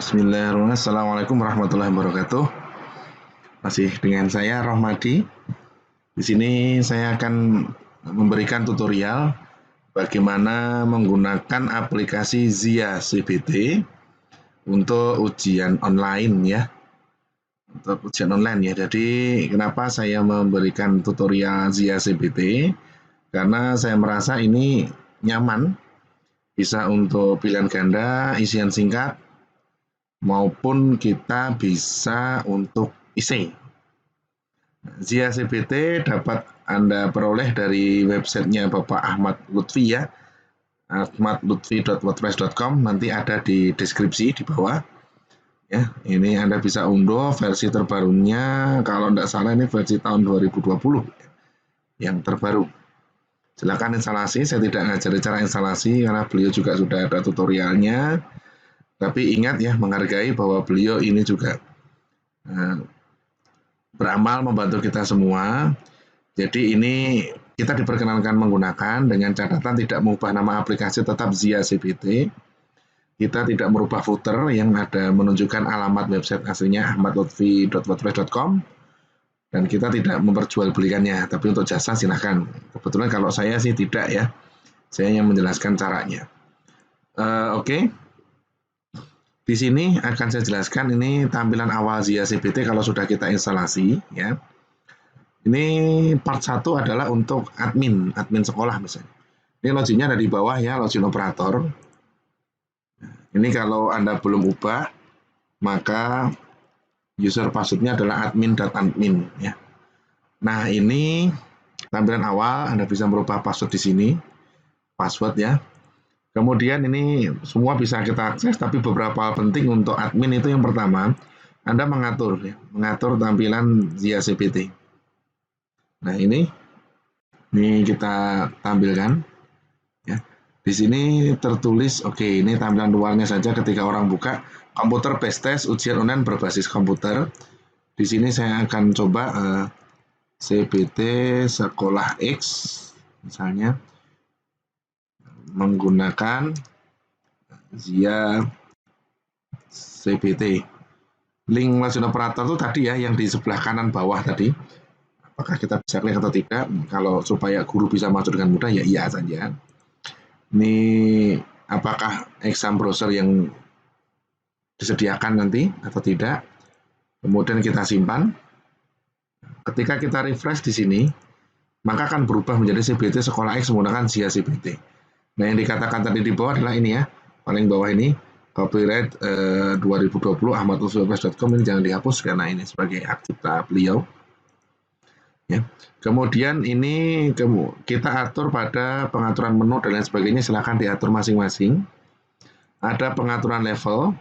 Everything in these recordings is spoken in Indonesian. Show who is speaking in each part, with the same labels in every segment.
Speaker 1: Bismillahirrahmanirrahim. Assalamualaikum warahmatullahi wabarakatuh. Masih dengan saya Rohmadi. Di sini saya akan memberikan tutorial bagaimana menggunakan aplikasi Zia CBT untuk ujian online ya. Untuk ujian online ya. Jadi kenapa saya memberikan tutorial Zia CBT? Karena saya merasa ini nyaman, bisa untuk pilihan ganda, isian singkat, maupun kita bisa untuk isi. Zia CBT dapat Anda peroleh dari websitenya Bapak Ahmad Lutfi ya, ahmadlutfi.wordpress.com, nanti ada di deskripsi di bawah. Ya, ini Anda bisa unduh versi terbarunya, kalau tidak salah ini versi tahun 2020 yang terbaru. Silakan instalasi, saya tidak ngajari cara instalasi karena beliau juga sudah ada tutorialnya. Tapi ingat ya, menghargai bahwa beliau ini juga beramal membantu kita semua. Jadi ini kita diperkenankan menggunakan dengan catatan tidak mengubah nama aplikasi, tetap Zia CBT. Kita tidak merubah footer yang ada menunjukkan alamat website aslinya ahmadlutfi.wordpress.com, dan kita tidak memperjualbelikannya, tapi untuk jasa silahkan. Kebetulan kalau saya sih tidak ya, saya yang menjelaskan caranya. Oke. Di sini akan saya jelaskan ini tampilan awal Zia CBT kalau sudah kita instalasi ya. Ini part 1 adalah untuk admin sekolah misalnya. Ini loginnya ada di bawah ya, login operator. Ini kalau Anda belum ubah, maka user passwordnya adalah admin.admin ya. Nah, ini tampilan awal, Anda bisa merubah password di sini. Password ya. Kemudian ini semua bisa kita akses, tapi beberapa hal penting untuk admin itu yang pertama, Anda mengatur tampilan Zia CBT. Nah, ini kita tampilkan ya. Di sini tertulis oke, ini tampilan luarnya saja ketika orang buka komputer base test ujian online berbasis komputer. Di sini saya akan coba CBT sekolah X misalnya menggunakan Zia CBT. Link login operator itu tadi ya, yang di sebelah kanan bawah tadi. Apakah kita bisa klik atau tidak? Kalau supaya guru bisa masuk dengan mudah ya iya saja. Ini apakah exam browser yang disediakan nanti atau tidak? Kemudian kita simpan. Ketika kita refresh di sini, maka akan berubah menjadi CBT sekolah X menggunakan Zia CBT. Nah, yang dikatakan tadi di bawah adalah ini ya, paling bawah ini, copyright 2020 ahmadlutfi.wordpress.com, ini jangan dihapus karena ini sebagai hak cipta beliau. Ya. Kemudian ini kita atur pada pengaturan menu dan lain sebagainya, silahkan diatur masing-masing. Ada pengaturan level.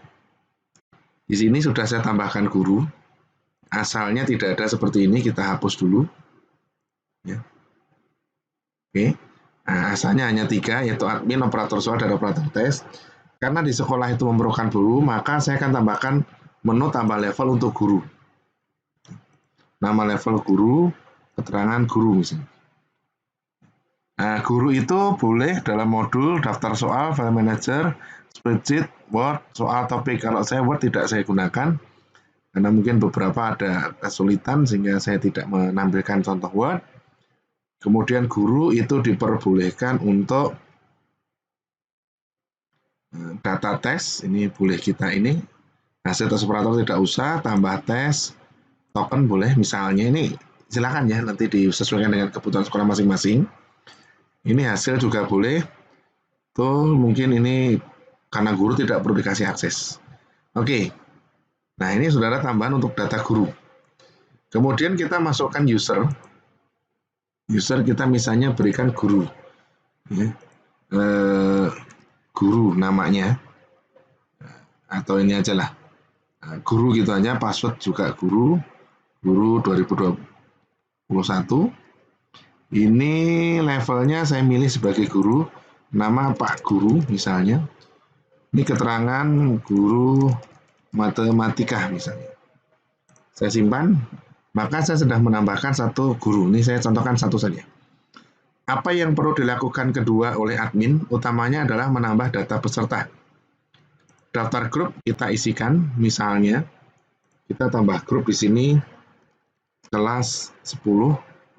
Speaker 1: Di sini sudah saya tambahkan guru. Asalnya tidak ada seperti ini, kita hapus dulu. Ya. Oke. Nah, asalnya hanya 3, yaitu admin, operator soal, dan operator tes. Karena di sekolah itu memerlukan guru, maka saya akan tambahkan menu tambah level untuk guru. Nama level guru, keterangan guru misalnya. Nah, guru itu boleh dalam modul, daftar soal, file manager, spreadsheet, Word, soal topik. Kalau saya Word tidak saya gunakan, karena mungkin beberapa ada kesulitan sehingga saya tidak menampilkan contoh Word. Kemudian guru itu diperbolehkan untuk data tes, ini boleh kita ini, hasil tes operator tidak usah, tambah tes, token boleh misalnya, ini silakan ya, nanti disesuaikan dengan kebutuhan sekolah masing-masing. Ini hasil juga boleh, tuh mungkin ini karena guru tidak perlu dikasih akses. Oke, nah ini sudah ada tambahan untuk data guru. Kemudian kita masukkan user kita misalnya berikan guru ya. Guru namanya, atau ini aja lah, guru gitu aja, password juga guru 2021. Ini levelnya saya milih sebagai guru, nama Pak Guru misalnya. Ini keterangan guru matematika misalnya. Saya simpan. Maka saya sudah menambahkan satu guru. Ini saya contohkan satu saja. Apa yang perlu dilakukan kedua oleh admin? Utamanya adalah menambah data peserta. daftar grup kita isikan, misalnya kita tambah grup di sini kelas 10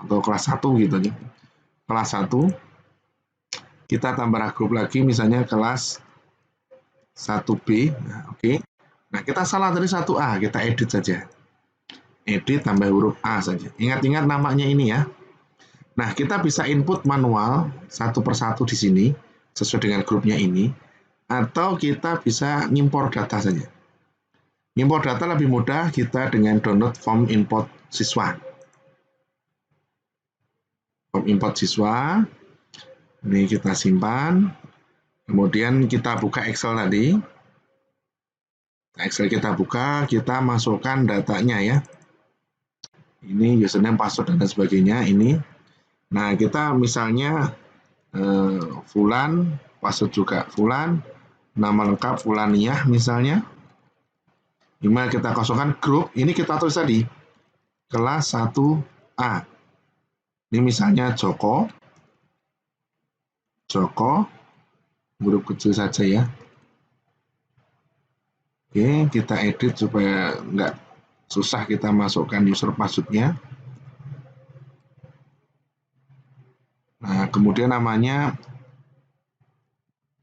Speaker 1: atau kelas 1 gitu ya. Kelas 1 kita tambah grup lagi misalnya kelas 1B. Nah, oke. Nah, kita salah tadi 1A, kita edit saja. Edit tambah huruf A saja. Ingat-ingat namanya ini ya. Nah, kita bisa input manual satu persatu di sini sesuai dengan grupnya ini, atau kita bisa ngimpor data saja. Import data lebih mudah kita dengan download form import siswa. Form import siswa, ini kita simpan, kemudian kita buka Excel tadi. Excel kita buka, kita masukkan datanya ya. Ini username, password, dan sebagainya. Ini. Nah, kita misalnya Fulan, password juga Fulan, nama lengkap Fulaniyah misalnya. Email kita kosongkan, grup, ini kita tulis tadi, kelas 1A. Ini misalnya Joko, huruf kecil saja ya. Oke, kita edit supaya nggak susah kita masukkan user password-nya. Nah, kemudian namanya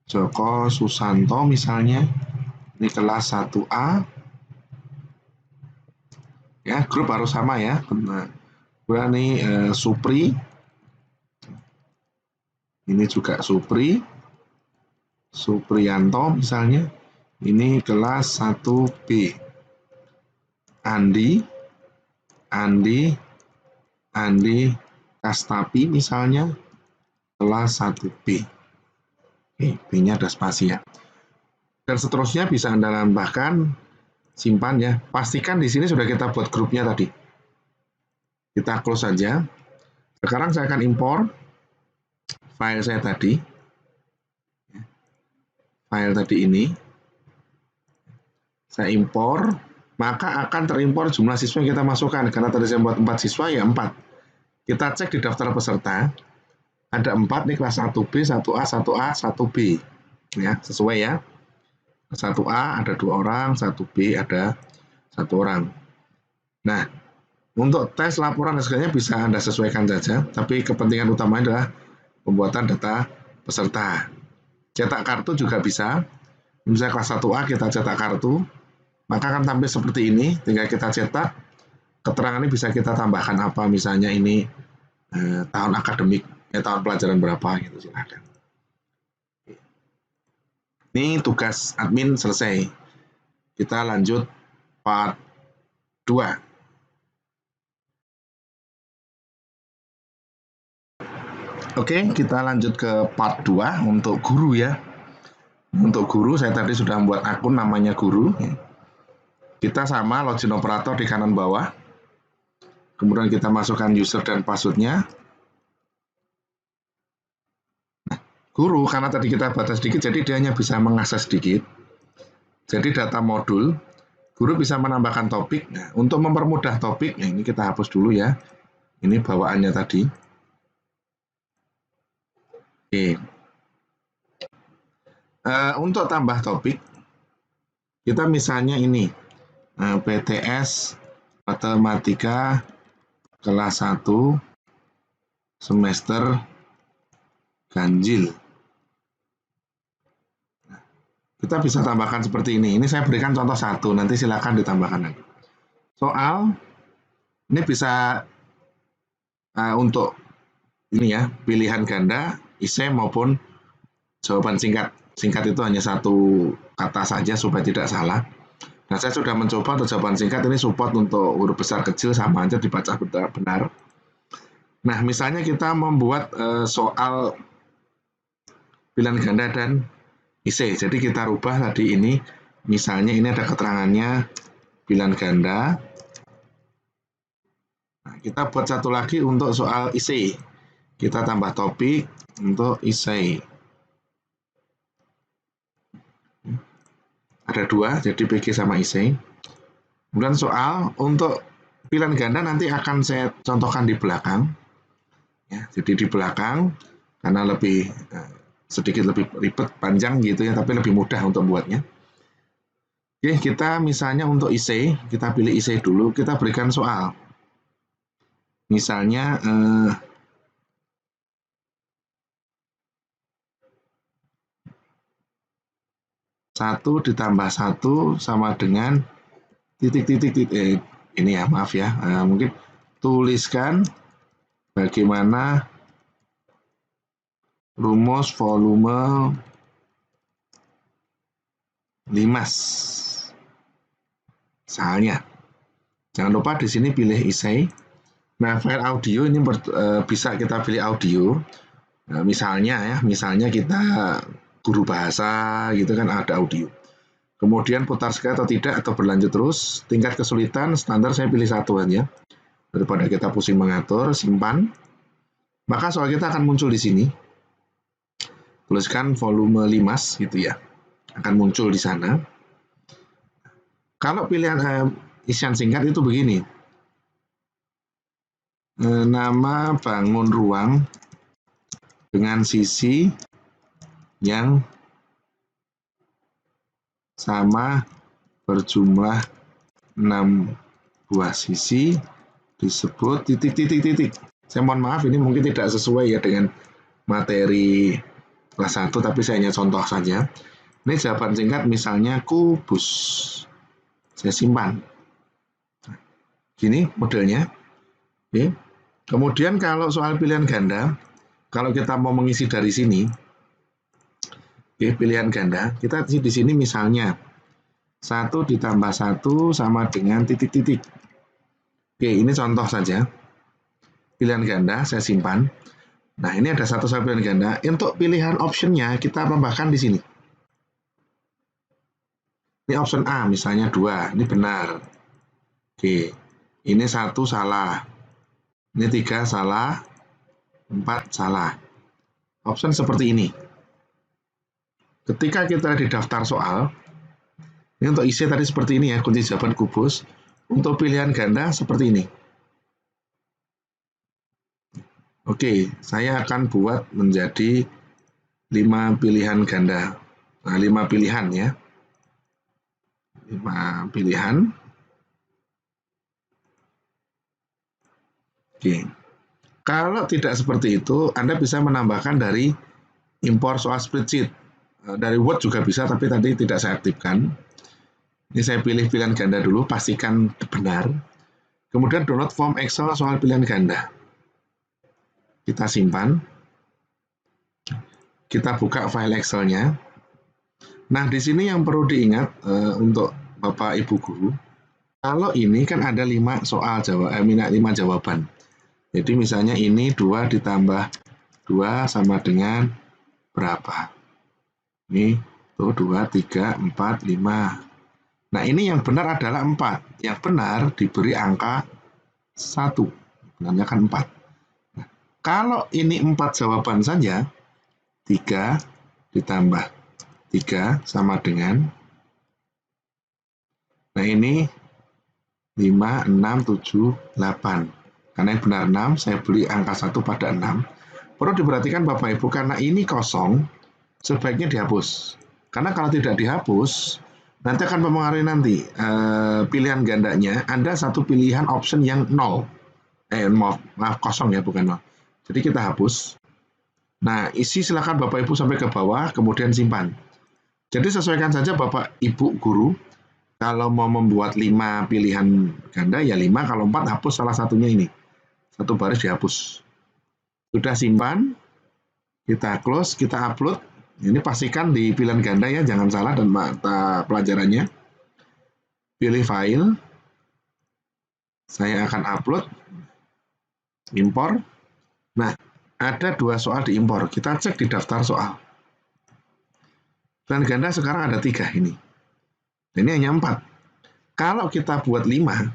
Speaker 1: Joko Susanto misalnya. Ini kelas 1A. Ya, grup harus sama ya. Nah, ini Supri. Ini juga Supri. Supriyanto misalnya. Ini kelas 1B. Andi Kastapi misalnya, kelas 1B. Oke, B-nya ada spasi ya. Dan seterusnya bisa Anda tambahkan, simpan ya. Pastikan di sini sudah kita buat grupnya tadi. Kita close saja. Sekarang saya akan impor file saya tadi. File tadi ini. Saya impor, maka akan terimpor jumlah siswa yang kita masukkan. Karena tadi saya buat 4 siswa, ya 4. Kita cek di daftar peserta, ada 4 nih, kelas 1B, 1A, 1A, 1B. Ya, sesuai ya. 1A ada 2 orang, 1B ada 1 orang. Nah, untuk tes laporan dan sebagainya bisa Anda sesuaikan saja, tapi kepentingan utamanya adalah pembuatan data peserta. Cetak kartu juga bisa. Misalnya kelas 1A kita cetak kartu, maka akan tampil seperti ini, tinggal kita cetak, keterangan ini bisa kita tambahkan apa, misalnya ini tahun akademik, tahun pelajaran berapa, gitu, silakan. Ini tugas admin selesai. Kita lanjut part 2. Oke, kita lanjut ke part 2 untuk guru ya. Untuk guru, saya tadi sudah membuat akun namanya guru. Kita sama login operator di kanan bawah. Kemudian kita masukkan user dan password-nya. Nah, guru, karena tadi kita batas sedikit, jadi dia hanya bisa mengakses sedikit. Jadi data modul, guru bisa menambahkan topik. Nah, untuk mempermudah topik, ini kita hapus dulu ya. Ini bawaannya tadi. Oke. Untuk tambah topik, kita misalnya ini, PTS Matematika kelas 1 semester ganjil. Kita bisa tambahkan seperti ini. Ini saya berikan contoh 1, nanti silakan ditambahkan lagi. Soal, ini bisa untuk ini ya, pilihan ganda, essay maupun jawaban singkat. Singkat itu hanya 1 kata saja supaya tidak salah. Nah, saya sudah mencoba untuk jawaban singkat, ini support untuk huruf besar kecil, sama aja dibaca benar. Nah, misalnya kita membuat soal pilihan ganda dan essay. Jadi kita rubah tadi ini, misalnya ini ada keterangannya pilihan ganda. Nah, kita buat satu lagi untuk soal essay. Kita tambah topik untuk essay. Ada 2, jadi PG sama essay. Kemudian soal untuk pilihan ganda nanti akan saya contohkan di belakang. Ya, jadi di belakang, karena lebih sedikit lebih ribet, panjang gitu ya, tapi lebih mudah untuk buatnya. Oke, kita misalnya untuk IC, kita pilih IC dulu, kita berikan soal. Misalnya 1 ditambah 1 sama dengan titik-titik, ini ya, maaf ya, mungkin tuliskan bagaimana rumus volume limas. Misalnya, jangan lupa di sini pilih essay. Nah, file audio ini bisa kita pilih audio. Nah, misalnya kita guru bahasa gitu kan, ada audio. Kemudian putar sekali atau tidak atau berlanjut terus. Tingkat kesulitan standar saya pilih 1 aja. Daripada kita pusing mengatur, simpan. Maka soal kita akan muncul di sini. Tuliskan volume limas gitu ya. Akan muncul di sana. Kalau pilihan isian singkat itu begini. Nama bangun ruang dengan sisi yang sama berjumlah 6 buah sisi disebut titik. Saya mohon maaf, ini mungkin tidak sesuai ya dengan materi kelas 1, tapi saya hanya contoh saja. Ini jawaban singkat misalnya kubus. Saya simpan. Gini modelnya. Oke. Kemudian kalau soal pilihan ganda, kalau kita mau mengisi dari sini, pilihan ganda, kita di sini misalnya 1 ditambah 1 sama dengan titik-titik. Oke, ini contoh saja. Pilihan ganda, saya simpan. Nah, ini ada satu soal pilihan ganda. Untuk pilihan optionnya, kita tambahkan di sini. Ini option A, misalnya 2. Ini benar. Oke, ini 1 salah. Ini 3 salah. 4 salah. Option seperti ini. Ketika kita di daftar soal, ini untuk isi tadi seperti ini ya, kunci jawaban kubus. Untuk pilihan ganda seperti ini. Oke, saya akan buat menjadi 5 pilihan ganda. Nah, 5 pilihan ya. 5 pilihan. Oke. Kalau tidak seperti itu, Anda bisa menambahkan dari impor soal spreadsheet. Dari Word juga bisa, tapi tadi tidak saya aktifkan. Ini saya pilih pilihan ganda dulu, pastikan benar. Kemudian download form Excel soal pilihan ganda. Kita simpan. Kita buka file Excel-nya. Nah, di sini yang perlu diingat untuk Bapak Ibu guru, kalau ini kan ada 5 soal 5 jawaban. Jadi misalnya ini 2 ditambah 2 sama dengan berapa? Ini tuh 2, 3, 4, 5. Nah, ini yang benar adalah 4. Yang benar diberi angka 1. Benarnya kan 4. Nah, kalau ini 4 jawaban saja, 3 ditambah 3 sama dengan, nah ini 5, 6, 7, 8. Karena yang benar 6, saya beri angka 1 pada 6. Perlu diperhatikan Bapak Ibu, karena ini kosong, sebaiknya dihapus. Karena kalau tidak dihapus, nanti akan mempengaruhi nanti pilihan gandanya, Anda satu pilihan option yang 0. Maaf, kosong ya, bukan 0. Jadi kita hapus. Nah, isi silakan Bapak Ibu sampai ke bawah, kemudian simpan. Jadi sesuaikan saja Bapak Ibu guru, kalau mau membuat 5 pilihan ganda, ya 5, kalau 4 hapus salah satunya ini. Satu baris dihapus. Sudah simpan, kita close, kita upload. Ini pastikan di pilihan ganda ya, jangan salah dan mata pelajarannya. Pilih file. Saya akan upload. Impor. Nah, ada 2 soal diimpor. Kita cek di daftar soal. Pilihan ganda sekarang ada 3 ini. Ini hanya 4. Kalau kita buat 5,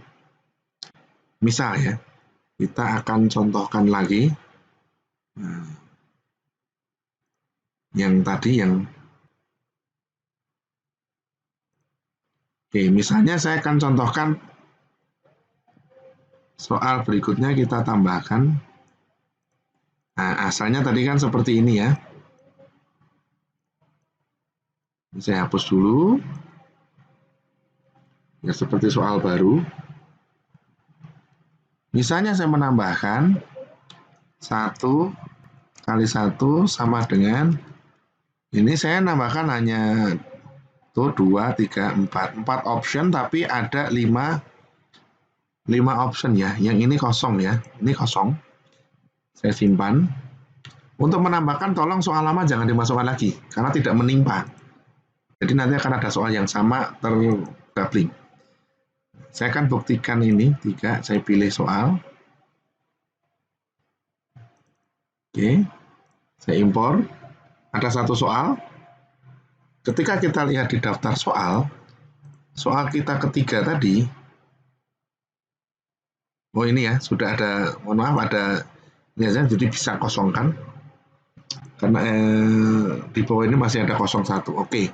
Speaker 1: misal ya, kita akan contohkan lagi. Nah, yang tadi yang oke, misalnya saya akan contohkan soal berikutnya, kita tambahkan. Nah, asalnya tadi kan seperti ini ya. Saya hapus dulu. Ya, seperti soal baru. Misalnya saya menambahkan 1 kali 1 sama dengan, ini saya nambahkan hanya tuh 2, 3, 4 option, tapi ada 5 option ya. Yang ini kosong ya, ini kosong. Saya simpan. Untuk menambahkan tolong soal lama jangan dimasukkan lagi, karena tidak menimpa. Jadi nanti akan ada soal yang sama tergabling. Saya akan buktikan ini, 3, saya pilih soal. Oke, saya impor. Ada satu soal. Ketika kita lihat di daftar soal kita ketiga tadi, oh ini ya, sudah ada, mohon maaf, ada ini aja, jadi bisa kosongkan. Karena di bawah ini masih ada 01. Oke.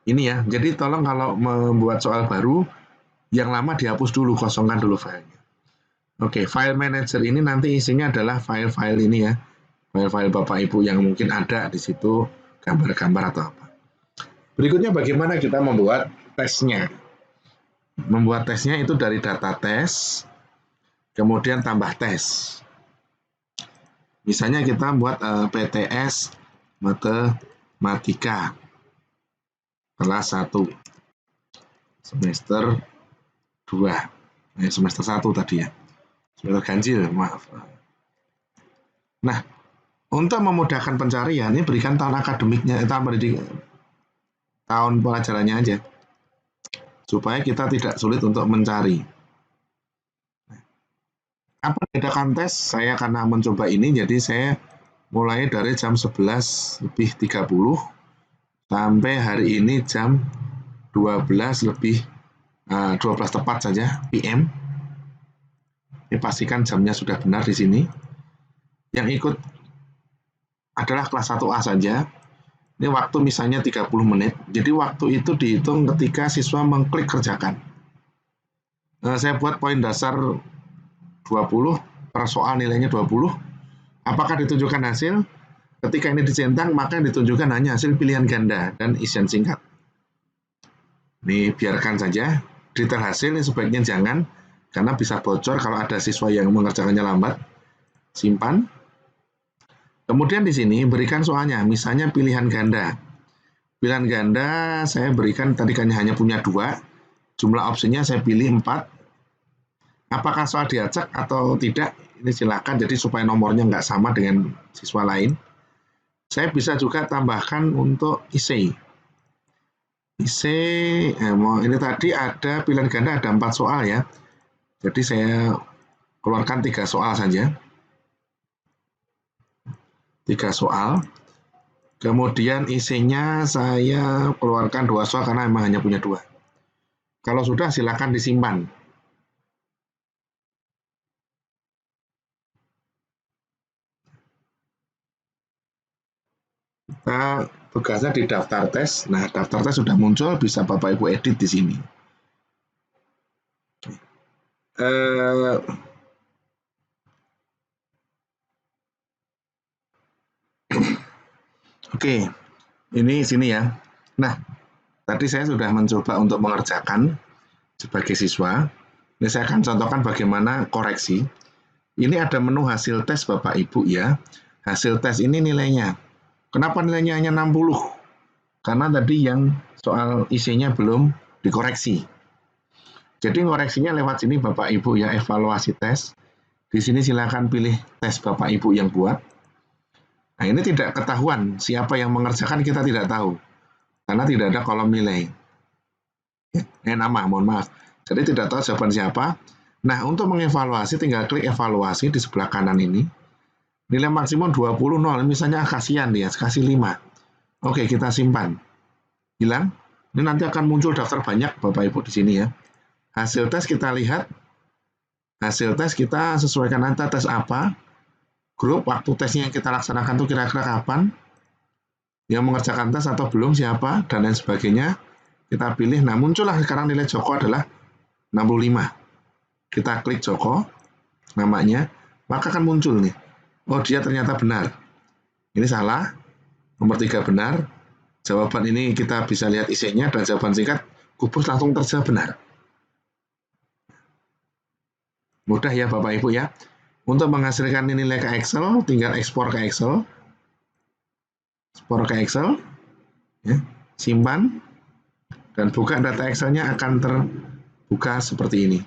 Speaker 1: Ini ya, jadi tolong kalau membuat soal baru, yang lama dihapus dulu, kosongkan dulu filenya. Oke, file manager ini nanti isinya adalah file-file ini ya. File-file Bapak Ibu yang mungkin ada di situ, gambar-gambar atau apa. Berikutnya bagaimana kita membuat tesnya. Membuat tesnya itu dari data tes, kemudian tambah tes. Misalnya kita buat PTS Matematika kelas 1 semester 2, semester 1 tadi ya, semester ganjil, maaf. Nah, untuk memudahkan pencarian, ini berikan tahun akademiknya, tahun pelajarannya aja, supaya kita tidak sulit untuk mencari. Apa bedakan tes? Saya karena mencoba ini, jadi saya mulai dari jam 11:30 sampai hari ini jam 12 tepat saja PM. Ini pastikan jamnya sudah benar di sini. Yang ikut adalah kelas 1A saja. Ini waktu misalnya 30 menit. Jadi waktu itu dihitung ketika siswa mengklik kerjakan. Saya buat poin dasar 20, per soal nilainya 20. Apakah ditunjukkan hasil? Ketika ini dicentang, maka yang ditunjukkan hanya hasil pilihan ganda dan isian singkat. Ini biarkan saja. Detail hasil ini sebaiknya jangan, karena bisa bocor kalau ada siswa yang mengerjakannya lambat. Simpan. Kemudian di sini berikan soalnya, misalnya pilihan ganda. Pilihan ganda saya berikan tadi kan hanya punya 2. Jumlah opsinya saya pilih 4. Apakah soal diacak atau tidak? Ini silakan, jadi supaya nomornya nggak sama dengan siswa lain. Saya bisa juga tambahkan untuk IC. Ini tadi ada pilihan ganda, ada 4 soal ya. Jadi saya keluarkan 3 soal saja. 3 soal. Kemudian IC-nya saya keluarkan 2 soal karena memang hanya punya 2. Kalau sudah silakan disimpan. Kita tugasnya di daftar tes. Nah, daftar tes sudah muncul, bisa Bapak Ibu edit di sini. Oke, ini sini ya. Nah, tadi saya sudah mencoba untuk mengerjakan sebagai siswa. Ini saya akan contohkan bagaimana koreksi. Ini ada menu hasil tes Bapak Ibu ya. Hasil tes ini nilainya. Kenapa nilainya hanya 60? Karena tadi yang soal isinya belum dikoreksi. Jadi koreksinya lewat sini Bapak Ibu ya, evaluasi tes. Di sini silakan pilih tes Bapak Ibu yang buat. Nah, ini tidak ketahuan siapa yang mengerjakan, kita tidak tahu. Karena tidak ada kolom nilai. Nama, mohon maaf. Jadi tidak tahu jawaban siapa. Nah, untuk mengevaluasi tinggal klik evaluasi di sebelah kanan ini. Nilai maksimum 20, 0. Misalnya kasihan dia, kasih 5. Oke, kita simpan. Hilang. Ini nanti akan muncul daftar banyak Bapak Ibu di sini ya. Hasil tes kita lihat. Hasil tes kita sesuaikan antara tes apa. Grup, waktu tesnya yang kita laksanakan itu kira-kira kapan. Yang mengerjakan tes atau belum siapa, dan lain sebagainya. Kita pilih. Nah, muncullah sekarang nilai Joko adalah 65. Kita klik Joko, namanya. Maka akan muncul nih. Oh, dia ternyata benar. Ini salah. Nomor 3 benar. Jawaban ini kita bisa lihat isinya dan jawaban singkat kubus langsung terjawab benar. Mudah ya Bapak Ibu ya. Untuk menghasilkan nilai ke Excel, tinggal ekspor ke Excel. Ekspor ke Excel, ya, simpan, dan buka data Excel-nya akan terbuka seperti ini.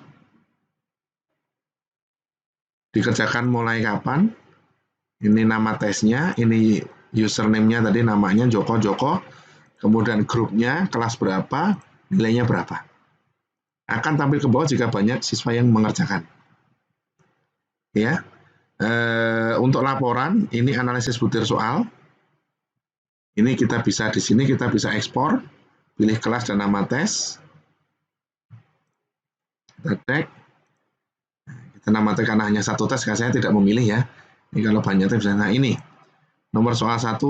Speaker 1: Dikerjakan mulai kapan? Ini nama tesnya, ini username-nya tadi namanya Joko, kemudian grupnya, kelas berapa, nilainya berapa. Akan tampil ke bawah jika banyak siswa yang mengerjakan. Ya, untuk laporan ini analisis butir soal. Ini kita bisa di sini kita bisa ekspor, pilih kelas dan nama tes. Kita cek. Kita namakan karena hanya satu tes, saya tidak memilih ya. Ini kalau banyak tes, nah ini nomor soal 1,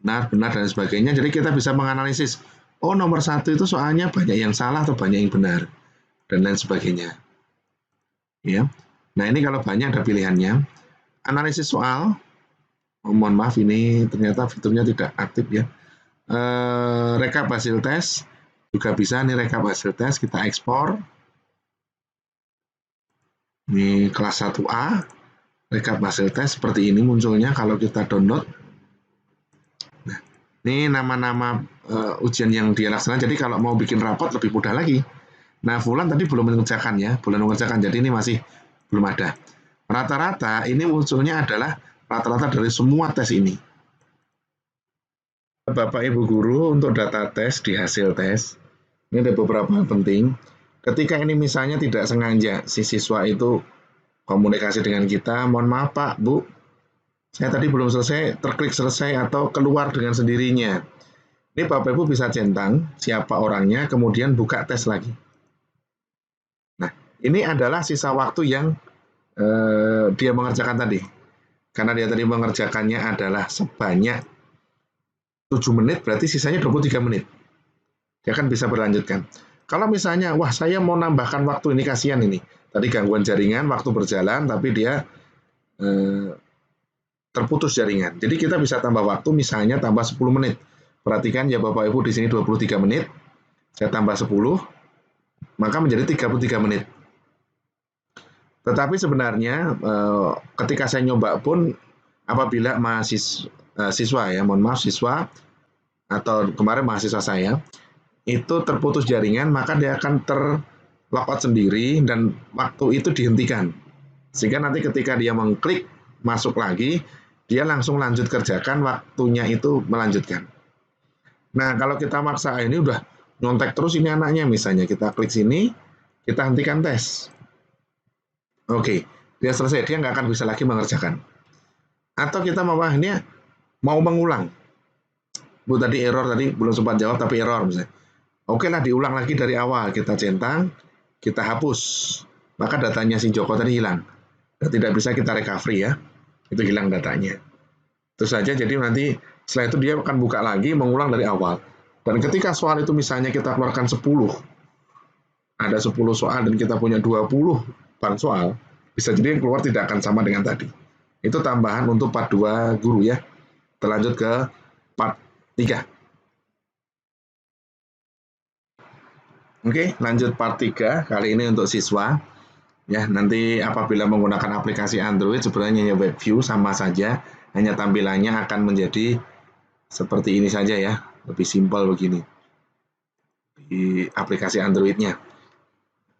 Speaker 1: benar dan sebagainya. Jadi kita bisa menganalisis. Oh, nomor 1 itu soalnya banyak yang salah atau banyak yang benar dan lain sebagainya. Ya. Nah, ini kalau banyak ada pilihannya. Analisis soal, mohon maaf ini ternyata fiturnya tidak aktif ya. Rekap hasil tes, juga bisa nih rekap hasil tes, kita ekspor. Ini kelas 1A, rekap hasil tes seperti ini munculnya kalau kita download. Nah, ini nama-nama ujian yang dia laksanakan, jadi kalau mau bikin rapot lebih mudah lagi. Nah, Fulan tadi belum mengerjakan ya, jadi ini masih belum ada. Rata-rata ini munculnya adalah rata-rata dari semua tes ini. Bapak Ibu Guru, untuk data tes di hasil tes, ini ada beberapa hal penting. Ketika ini misalnya tidak sengaja si siswa itu komunikasi dengan kita, mohon maaf Pak, Bu, saya tadi belum selesai, terklik selesai atau keluar dengan sendirinya. Ini Bapak Ibu bisa centang siapa orangnya, kemudian buka tes lagi. Nah, ini adalah sisa waktu yang dia mengerjakan tadi. Karena dia tadi mengerjakannya adalah sebanyak 7 menit, berarti sisanya 23 menit. Dia kan bisa berlanjutkan. Kalau misalnya, wah saya mau nambahkan waktu, ini kasihan ini. Tadi gangguan jaringan, waktu berjalan, tapi dia terputus jaringan. Jadi kita bisa tambah waktu, misalnya tambah 10 menit. Perhatikan ya Bapak Ibu, di sini 23 menit. Saya tambah 10, maka menjadi 33 menit. Tetapi sebenarnya ketika saya nyoba pun, apabila siswa ya, mohon maaf siswa, atau kemarin mahasiswa saya, itu terputus jaringan, maka dia akan terlogout sendiri dan waktu itu dihentikan. Sehingga nanti ketika dia mengklik masuk lagi, dia langsung lanjut kerjakan, waktunya itu melanjutkan. Nah, kalau kita maksa ini udah nyontek terus ini anaknya, misalnya kita klik sini, kita hentikan tes. Oke, dia selesai, dia nggak akan bisa lagi mengerjakan. Atau kita mau mengulang. Bu tadi error, tadi belum sempat jawab tapi error misalnya. Oke lah, diulang lagi dari awal, kita centang, kita hapus, maka datanya si Joko tadi hilang. Dan tidak bisa kita recovery ya, itu hilang datanya. Itu saja, jadi nanti setelah itu dia akan buka lagi, mengulang dari awal. Dan ketika soal itu misalnya kita keluarkan 10, ada 10 soal dan kita punya 20 bank soal, bisa jadi yang keluar tidak akan sama dengan tadi. Itu tambahan untuk part 2 guru ya. Terlanjut ke part 3. Oke, lanjut part 3. Kali ini untuk siswa. Ya, nanti apabila menggunakan aplikasi Android sebenarnya web view sama saja, hanya tampilannya akan menjadi seperti ini saja ya, lebih simpel begini. Di aplikasi Android-nya.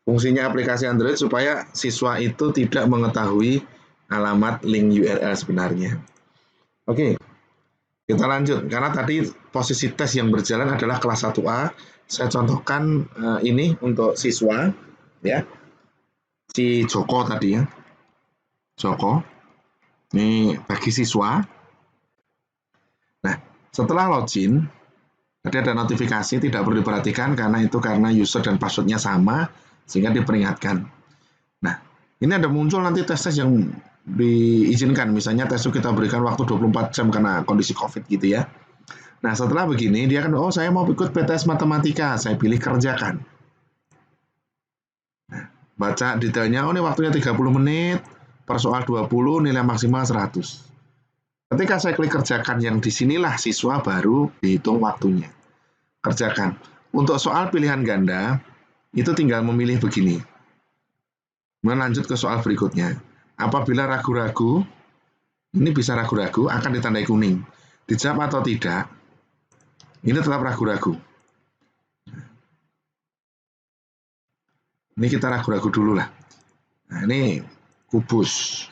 Speaker 1: Fungsinya aplikasi Android supaya siswa itu tidak mengetahui alamat link URL sebenarnya. Oke, kita lanjut. Karena tadi posisi tes yang berjalan adalah kelas 1A. Saya contohkan ini untuk siswa, ya. Si Joko tadi ya. Joko. Ini bagi siswa. Nah, setelah login, tadi ada notifikasi, tidak perlu diperhatikan karena user dan passwordnya sama, sehingga diperingatkan. Nah, ini ada muncul nanti tes-tes yang diizinkan, misalnya tes itu kita berikan waktu 24 jam karena kondisi COVID gitu ya. Nah, setelah begini, dia kan, oh saya mau ikut PTS Matematika, saya pilih kerjakan. Nah, baca detailnya, oh ini waktunya 30 menit, per soal 20, nilai maksimal 100. Ketika saya klik kerjakan yang disinilah siswa baru dihitung waktunya. Kerjakan. untuk soal pilihan ganda, itu tinggal memilih begini. Melanjut ke soal berikutnya. Apabila ragu-ragu, ini bisa ragu-ragu, akan ditandai kuning. Dijawab atau tidak, ini tetap ragu-ragu. Ini kita ragu-ragu dulu lah. Nah, ini kubus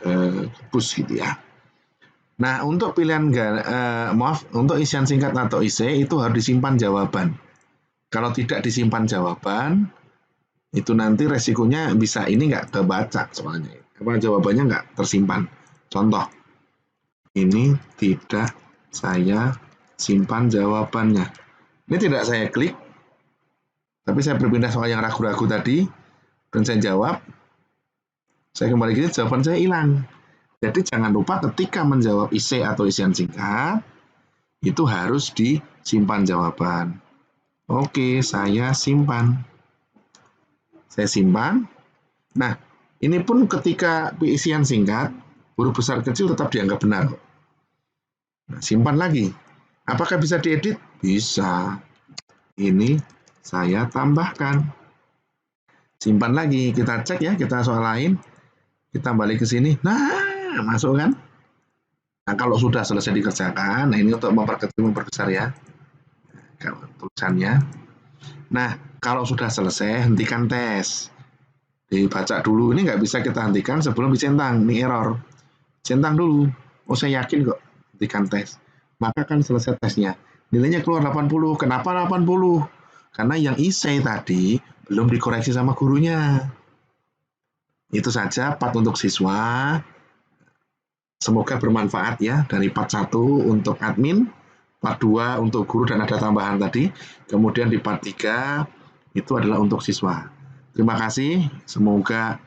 Speaker 1: gitu ya. Nah, untuk pilihan untuk isian singkat atau IC itu harus disimpan jawaban. Kalau tidak disimpan jawaban, itu nanti resikonya bisa ini nggak kebaca soalnya. Apa jawabannya nggak tersimpan. Contoh, ini tidak saya simpan jawabannya. Ini tidak saya klik, tapi saya berpindah soal yang ragu-ragu tadi, dan saya jawab, saya kembali ke sini, jawaban saya hilang. Jadi jangan lupa ketika menjawab IC atau isian singkat, itu harus disimpan jawaban. Oke, saya simpan. Saya simpan. Nah, ini pun ketika isian singkat, huruf besar kecil tetap dianggap benar. Nah, simpan lagi. Apakah bisa diedit? Bisa. Ini saya tambahkan. Simpan lagi. Kita cek ya, kita soal lain. Kita balik ke sini. Nah, masuk kan? Nah, kalau sudah selesai dikerjakan, nah ini untuk memperkecil, memperbesar ya. Tulisannya. Nah, kalau sudah selesai, hentikan tes. Dibaca dulu. Ini nggak bisa kita hentikan sebelum dicentang. Ini error. Centang dulu. Oh, saya yakin kok. Hentikan tes. Maka kan selesai tesnya. Nilainya keluar 80. Kenapa 80? Karena yang IC tadi belum dikoreksi sama gurunya. Itu saja part untuk siswa. Semoga bermanfaat ya. Dari part 1 untuk admin, part 2 untuk guru dan ada tambahan tadi. Kemudian di part 3 itu adalah untuk siswa. Terima kasih. Semoga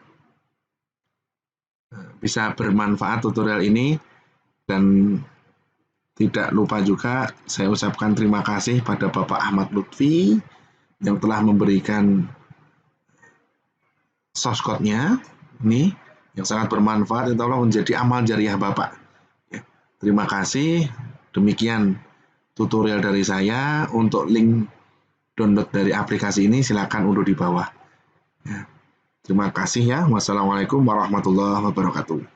Speaker 1: bisa bermanfaat tutorial ini. Dan tidak lupa juga saya ucapkan terima kasih pada Bapak Ahmad Lutfi yang telah memberikan source code-nya ini yang sangat bermanfaat, insya Allah menjadi amal jariah Bapak. Ya, terima kasih. Demikian tutorial dari saya. Untuk link download dari aplikasi ini silakan unduh di bawah. Ya, terima kasih ya. Wassalamualaikum warahmatullahi wabarakatuh.